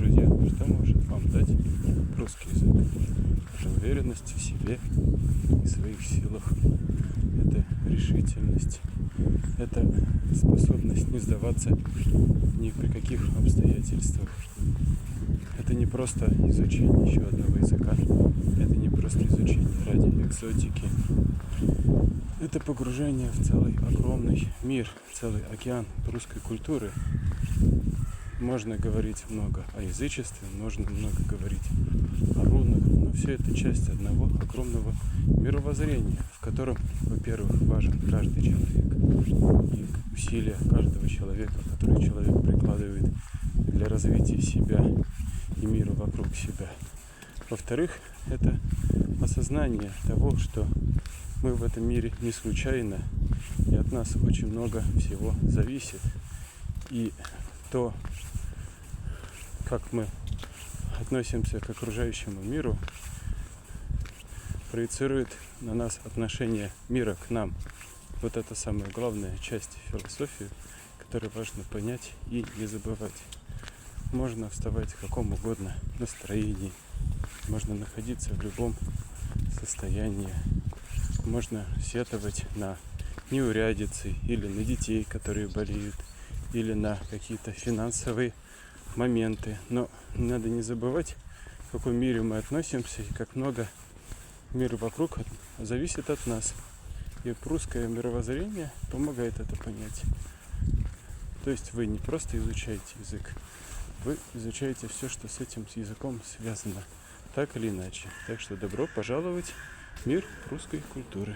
друзья, что может вам дать русский язык? Это уверенность в себе и своих силах. Это решительность. Это способность не сдаваться ни при каких обстоятельствах. Это не просто изучение еще одного языка. Это не просто изучение ради экзотики. Это погружение в целый огромный мир, целый океан русской культуры. Можно говорить много о язычестве, можно много говорить о рунах, но все это часть одного огромного мировоззрения, в котором, во-первых, важен каждый человек и усилия каждого человека, который человек прикладывает для развития себя и мира вокруг себя. Во-вторых, это осознание того, что мы в этом мире не случайно, и от нас очень много всего зависит. И то, как мы относимся к окружающему миру, проецирует на нас отношение мира к нам. Вот это самая главная часть философии, которую важно понять и не забывать. Можно вставать в каком угодно настроении, можно находиться в любом состоянии, можно сетовать на неурядицы или на детей, которые болеют, или на какие-то финансовые моменты. Но надо не забывать, в каком мире мы относимся и как много мира вокруг зависит от нас. И русское мировоззрение помогает это понять. То есть вы не просто изучаете язык, вы изучаете все, что с этим языком связано, так или иначе. Так что добро пожаловать в мир русской культуры.